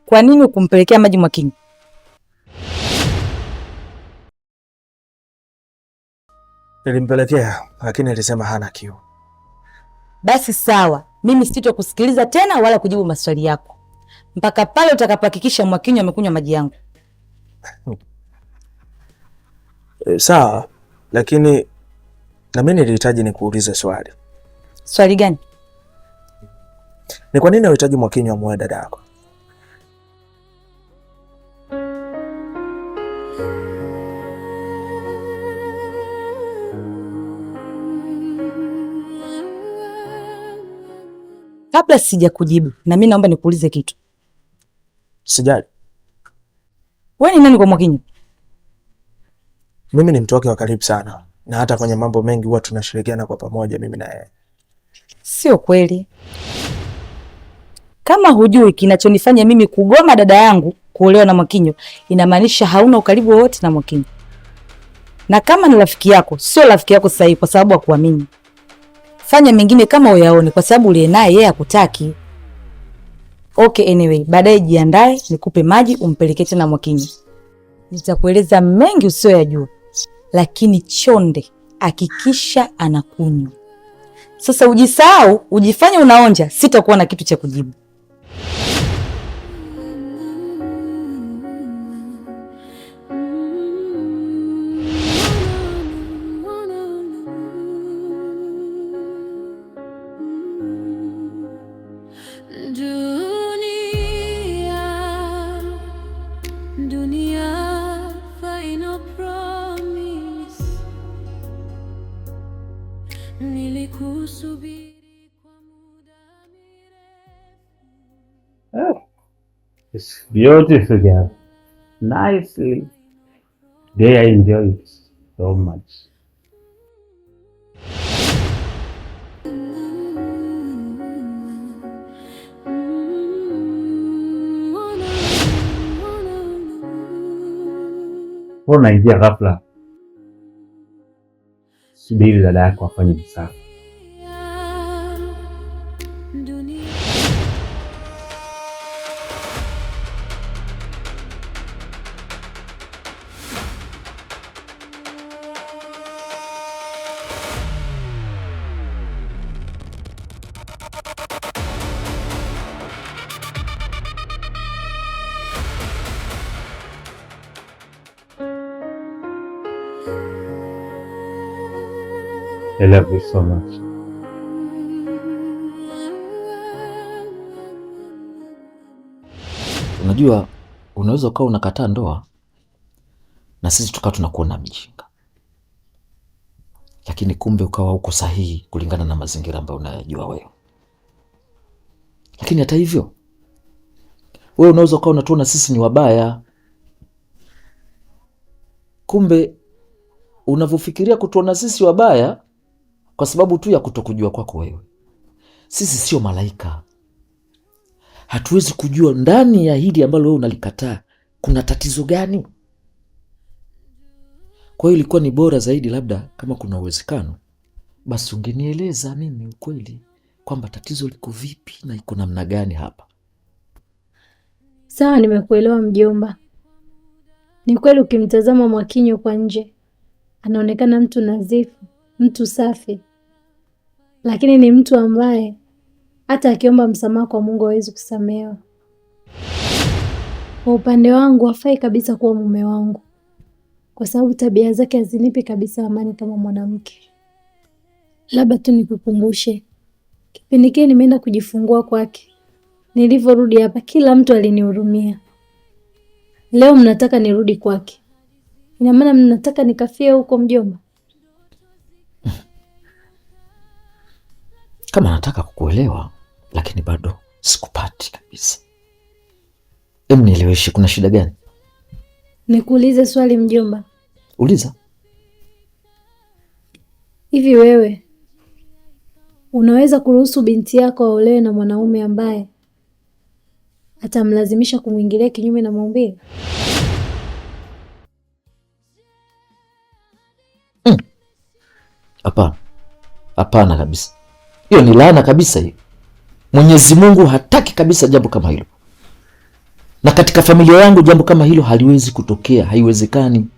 Kwa nini ukumpelekea maji Mwakinyo? Nilimpelekea, lakini alisema hana kiu. Basi sawa, mimi sitokusikiliza tena wala kujibu maswali yako mpaka pale utakapohakikisha Mwakinyo amekunywa maji yangu. Sawa, lakini na mimi nilihitaji nikuulize swali. Swali gani? Ni kwa nini unahitaji Mwakinyo amuoe dada yako? Kabla sija kujibu, na mimi naomba nikuulize kitu. Sijali. Wewe ni nani kwa Mwakinyo? Mimi ni mtu wake wa karibu sana, na hata kwenye mambo mengi huwa tunashirikiana kwa pamoja mimi na yeye. Sio kweli. Kama hujui kinachonifanya mimi kugoma dada yangu kuolewa na Mwakinyo, inamaanisha hauna ukaribu wowote na Mwakinyo. Na kama ni rafiki yako, sio rafiki yako sasa hivi kwa sababu hakuamini. Fanya mengine kama uyaone kwa sababu uliye naye yeye hakutaki. Okay, anyway, baadaye jiandae nikupe maji umpelekee tena Mwakinyo. Nitakueleza mengi usiyoyajua. Lakini chonde hakikisha anakunywa. Sasa ujisahau, ujifanye unaonja, sitakuwa na kitu cha kujibu. It's beautiful, girl. Nicely. They enjoy it so much. Unaingia ghafla. Subiri dada yako afanye msafi. I love you so much. Unajua, unaweza ukawa unakataa ndoa na sisi tukawa tunakuona mjinga, lakini kumbe ukawa uko sahihi kulingana na mazingira ambayo unayajua wewe. Lakini hata hivyo, wewe unaweza ukawa unatuona sisi ni wabaya, kumbe unavyofikiria kutuona sisi wabaya kwa sababu tu ya kutokujua kwako wewe. Sisi sio malaika. Hatuwezi kujua ndani ya hili ambalo wewe unalikataa kuna tatizo gani. Kwa hiyo ilikuwa ni bora zaidi labda kama kuna uwezekano basi ungenieleza mimi ukweli kwamba tatizo liko vipi na iko namna gani hapa. Sawa, nimekuelewa mjomba. Ni kweli ukimtazama Mwakinyo kwa nje anaonekana mtu nadhifu, mtu safi. Lakini ni mtu ambaye hata akiomba msamaha kwa Mungu hawezi kusamehewa. Kwa upande wangu hafai kabisa kuwa mume wangu, kwa sababu tabia zake hazinipi kabisa amani kama mwanamke. Labda tu nikukumbushe, kipindi kile nimeenda kujifungua kwake, nilivyorudi hapa kila mtu alinihurumia. Leo mnataka nirudi kwake, ina maana mnataka nikafie huko mjomba? Kama nataka kukuelewa, lakini bado sikupati kabisa. Nieleweshe, kuna shida gani? Nikuulize swali mjomba. Uliza. Hivi wewe unaweza kuruhusu binti yako aolewe na mwanaume ambaye atamlazimisha kumwingilia kinyume na maumbile? Hapana. Hapana kabisa. Hiyo ni laana kabisa hiyo. Mwenyezi Mungu hataki kabisa jambo kama hilo. na katika familia yangu jambo kama hilo haliwezi kutokea, haiwezekani.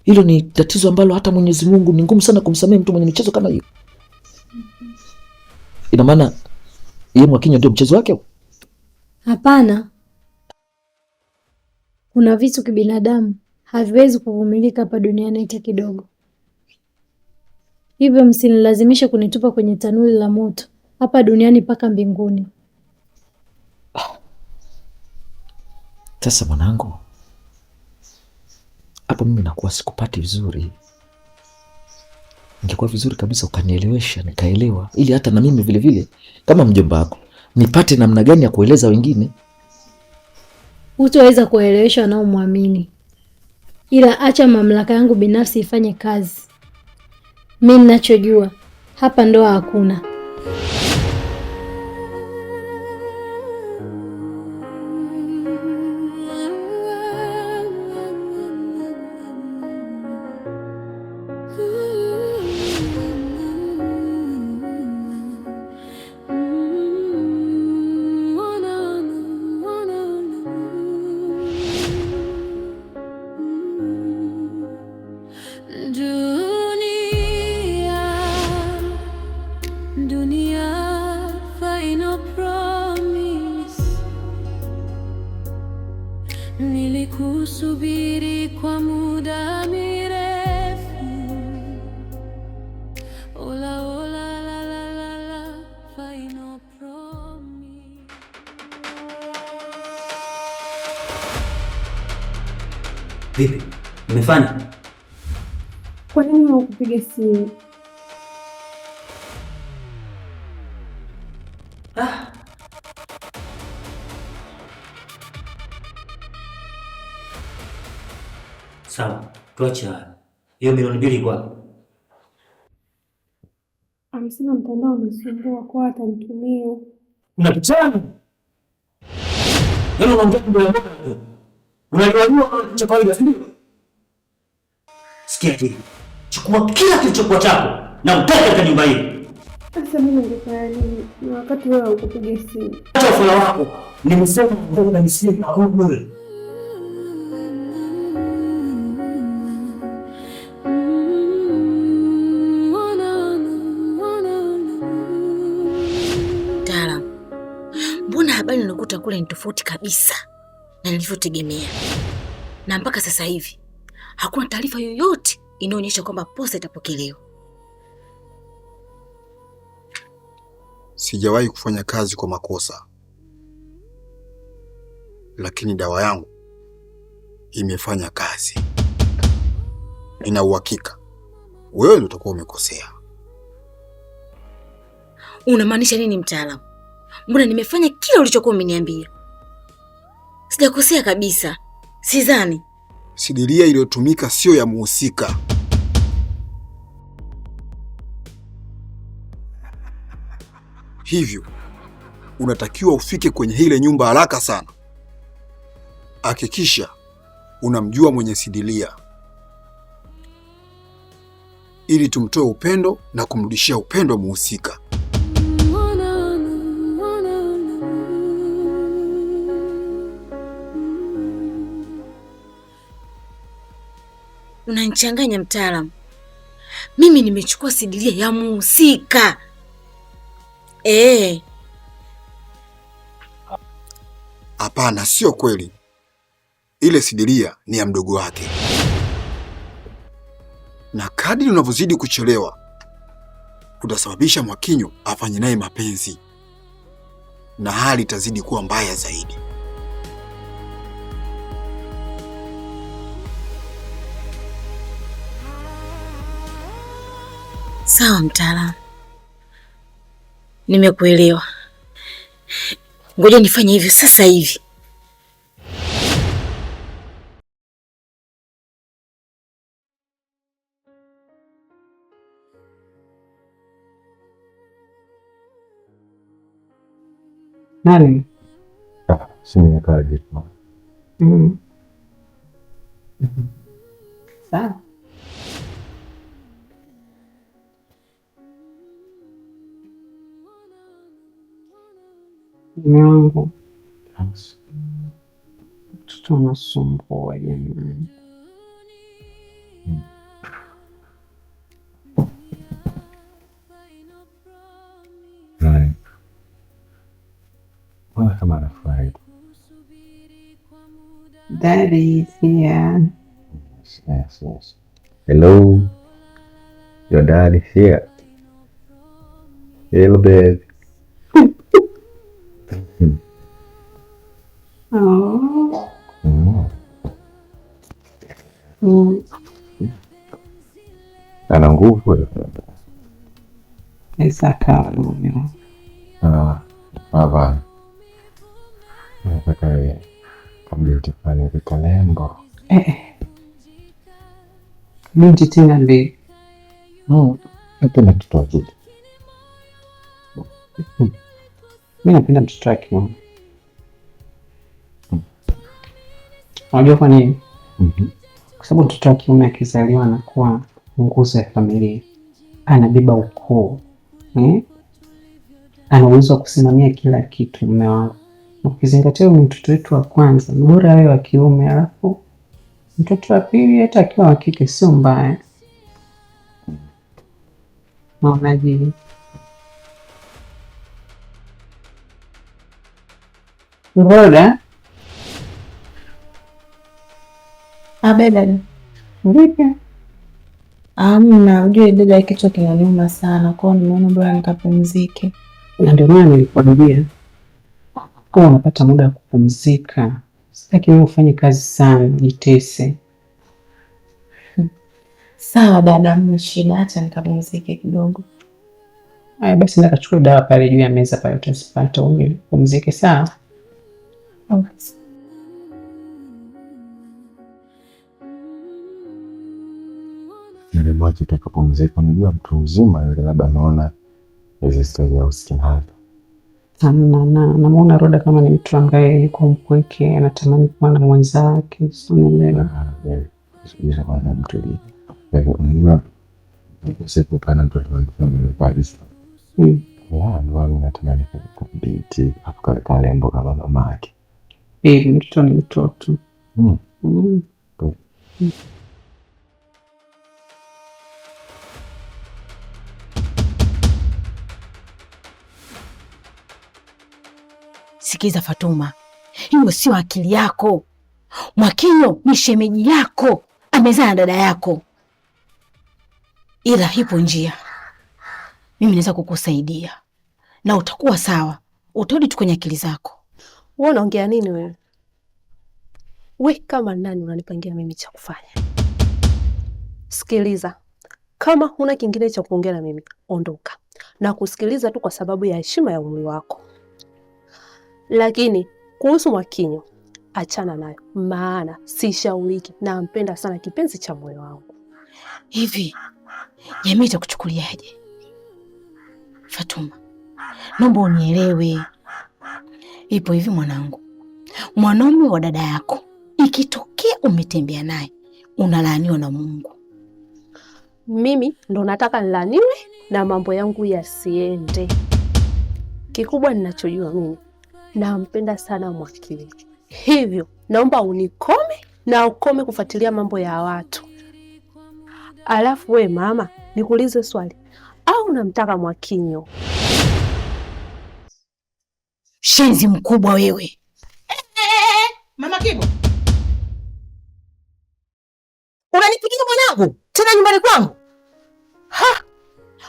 Hilo ni tatizo ambalo hata Mwenyezi Mungu ni ngumu sana kumsamehe mtu mwenye michezo kama hiyo. Ina maana yeye Mwakinyo ndio mchezo wake? Hapana, kuna vitu kibinadamu haviwezi kuvumilika hapa duniani hata kidogo. Hivyo msinilazimishe kunitupa kwenye tanuri la moto hapa duniani mpaka mbinguni. Sasa mwanangu, hapo mimi nakuwa sikupati vizuri. Ingekuwa vizuri kabisa ukanielewesha nikaelewa, ili hata na mimi vile vile kama mjomba wako nipate namna gani ya kueleza wengine. Hutaweza kuelewesha wanaomwamini, ila acha mamlaka yangu binafsi ifanye kazi. Mimi ninachojua hapa ndoa hakuna. Nilikusubiri kwa muda mirefu. Ola ola la la la la, final promise. Vipi? Umefanya? Kwa nini hukupiga simu? Sawa, tuache haya. Hiyo milioni 2 kwa? Amesema mtandao unasumbua kwa atanitumia. Unapitana. Yaani unaongea mbele mbele. Unajua cha kawaida si ndio? Sikia hili. Chukua kila kilichokuwa chako na utoke katika nyumba hii. Sasa mimi ningefanya nini? Na wakati wewe ukupiga simu. Acha ufala wako. Nimesema ndio unanisikia na wewe. Habari nilikuta kule ni tofauti kabisa na nilivyotegemea, na mpaka sasa hivi hakuna taarifa yoyote inaonyesha kwamba posa itapokelewa. Sijawahi kufanya kazi kwa makosa, lakini dawa yangu imefanya kazi. Nina uhakika wewe ndio utakuwa umekosea. Unamaanisha nini mtaalamu? Mbona nimefanya kila ulichokuwa umeniambia. Sijakosea kabisa. Sidhani. Sidiria iliyotumika sio ya muhusika. Hivyo unatakiwa ufike kwenye ile nyumba haraka sana. Hakikisha unamjua mwenye sidilia, ili tumtoe upendo na kumrudishia upendo muhusika. Unanichanganya mtaalamu. Mimi nimechukua sidilia ya muhusika. Hapana, sio kweli. Ile sidilia ni ya mdogo wake. Na kadri unavyozidi kuchelewa, utasababisha Mwakinyo afanye naye mapenzi. Na hali itazidi kuwa mbaya zaidi. Sawa mtaalamu. Nimekuelewa. Ngoja nifanye hivyo sasa hivi. Nani? Si nimekaa jitu. Sawa. Mungu. Mtoto unasumbua jamani. Mbona kama anafurahi? Daddy is here. Yes. Hello. Your dad is here. Hello, baby. Oh. Ana nguvu. Isaka mume wangu. Baba. Nataka kabla tufanye vikalembo. Binti tena mbili. Napenda mtoto wa kike. Mimi napenda mtoto wa kiume. Unajua kwa nini? Kwa sababu mtoto wa kiume akizaliwa anakuwa nguzo ya familia. Anabeba ukoo. Ana uwezo wa kusimamia kila kitu mume wangu. Ukizingatia ni mtoto wetu wa kwanza, ni bora wewe wa kiume, alafu mtoto wa pili hata akiwa wa kike sio mbaya. Maonaje? Ngoda? Dada. Vipi? Amna, ujue dada kichwa kinaniuma sana, kwa hiyo nimeona bora nikapumzike. Na ndio maana nilikwambia kwa unapata muda wa kupumzika. Sitaki wewe ufanye kazi sana, jitese. Sawa dada, mna shida, acha nikapumzike kidogo. Haya basi nenda kachukua dawa pale juu ya meza pale utazipata upumzike, sawa? Okay. Nilimwacha tukapumzika. Unajua mtu mzima yule labda anaona hizo historia ya usikinaji. Namuona Roda kama ni mtu ambaye yuko mpweke, anatamani kuwa na mwenzake. Unajua siku pana mtoto wangu natamani kubinti akakaa lembo kama mama yake. Mtoto ni mtoto. Sikiza Fatuma, hiyo sio akili yako. Mwakinyo ni shemeji yako, amezaa na dada yako, ila hipo njia mimi naweza kukusaidia na utakuwa sawa, utarudi tu kwenye akili zako. Wewe unaongea nini wewe? Wewe kama nani unanipangia mimi cha kufanya? Sikiliza, kama huna kingine cha kuongea na mimi, ondoka. Na kusikiliza tu kwa sababu ya heshima ya umri wako. Lakini kuhusu Mwakinyo, achana nayo, maana sishauriki na mpenda sana, kipenzi cha moyo wangu. Hivi jamii itakuchukuliaje? Fatuma, naomba unielewe. Ipo hivi mwanangu, mwanaume wa dada yako ikitokea umetembea naye unalaaniwa na Mungu. Mimi ndo nataka nilaniwe na mambo yangu yasiende. Kikubwa ninachojua mimi, nampenda sana Mwakinyo. Hivyo naomba unikome na ukome kufuatilia mambo ya watu. Alafu we mama, nikuulize swali, au unamtaka Mwakinyo? Shenzi mkubwa wewe. Mama Kibo, unanipigia mwanangu tena nyumbani kwangu?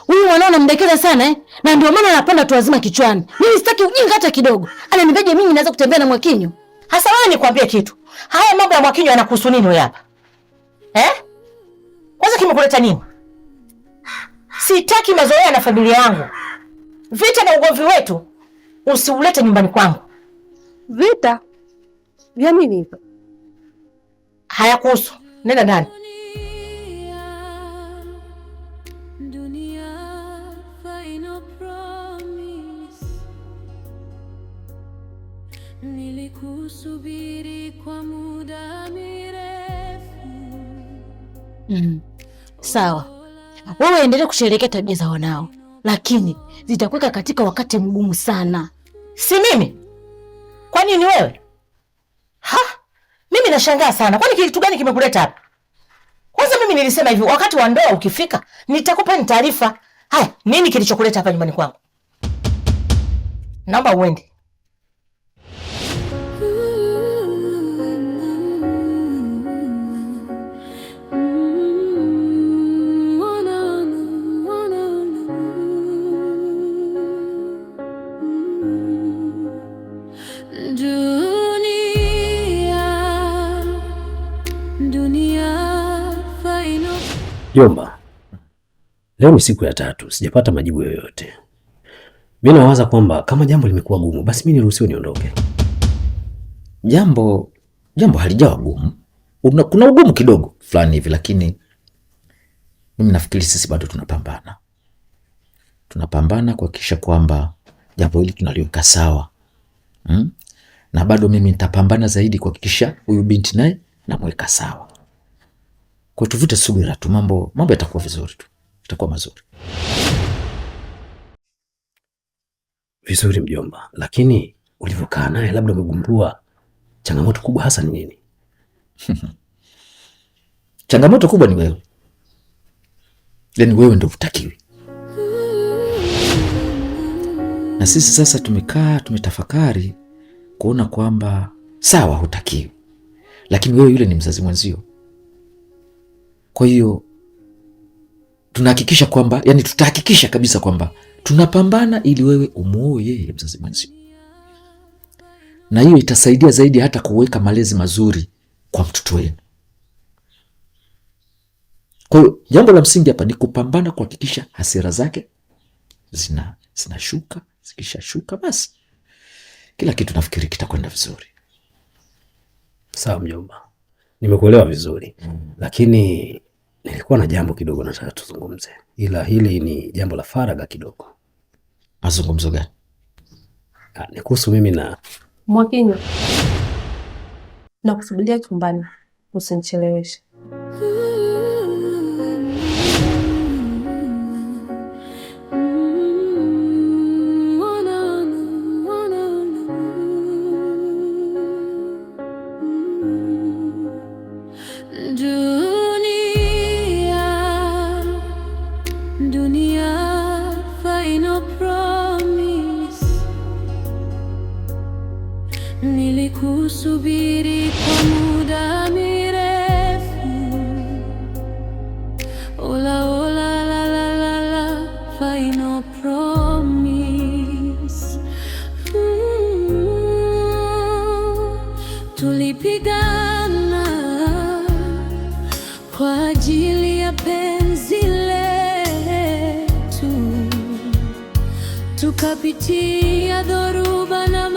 Huyu mwanao anamdekeza sana na ndio maana anapanda tu wazima kichwani. Mimi sitaki ujinga hata kidogo. Ananibeje mimi naweza kutembea na Mwakinyo? Hasa wewe nikwambie kitu. Haya mambo ya Mwakinyo yanakuhusu nini wewe hapa? Kwanza kimekuleta nini? Sitaki mazoea na familia yangu. Vita na ugomvi wetu usiulete nyumbani kwangu. Vita? Vya nini hivyo? Hayakuhusu. Nenda ndani. Nilikusubiri kwa muda mirefu. Sawa. Wewe endelee kusherehekea tabia za wanao, lakini zitakuweka katika wakati mgumu sana. Si mimi? Kwa nini wewe? nashangaa sana. Kwani kitu gani kimekuleta hapa? Kwanza mimi nilisema hivi, wakati wa ndoa ukifika, nitakupa taarifa. Haya, nini kilichokuleta hapa nyumbani kwangu? Naomba uende. Jomba, leo ni siku ya 3, sijapata majibu yoyote. Mimi nawaza kwamba kama jambo limekuwa gumu, basi mimi niruhusiwe niondoke. Jambo halijawa gumu. Kuna ugumu kidogo fulani hivi, lakini mimi nafikiri sisi bado tunapambana. Tunapambana kuhakikisha kwamba jambo hili tunaliweka sawa. Na bado mimi nitapambana zaidi kuhakikisha huyu binti naye namweka sawa. Kwa tuvute subira tu, mambo yatakuwa vizuri tu. Itakuwa mazuri. Vizuri mjomba, lakini ulivyokaa naye labda umegundua changamoto kubwa hasa ni nini? Changamoto kubwa ni wewe. Yaani wewe ndio hutakiwi. Na sisi sasa tumekaa tumetafakari kuona kwamba sawa hutakiwi, lakini wewe yule ni mzazi mwenzio. Kwa hiyo tunahakikisha kwamba, yani tutahakikisha kabisa kwamba tunapambana ili wewe umuoe yeye mzazi mwenzio. Na hiyo itasaidia zaidi hata kuweka malezi mazuri kwa mtoto wenu. Kwa hiyo jambo la msingi hapa ni kupambana kuhakikisha hasira zake zinashuka. Zikishashuka basi kila kitu nafikiri kitakwenda vizuri. Sawa mjomba, nimekuelewa vizuri. Lakini nilikuwa na jambo kidogo nataka tuzungumze, ila hili ni jambo la faragha kidogo. Mazungumzo gani? Ni kuhusu mimi na Mwakinyo. Nakusubiria chumbani, usinicheleweshe. Nilikusubiri kwa muda mirefu. Ola ola la la la la, final promise. Tulipigana kwa ajili ya penzi letu, tukapitia dhoruba na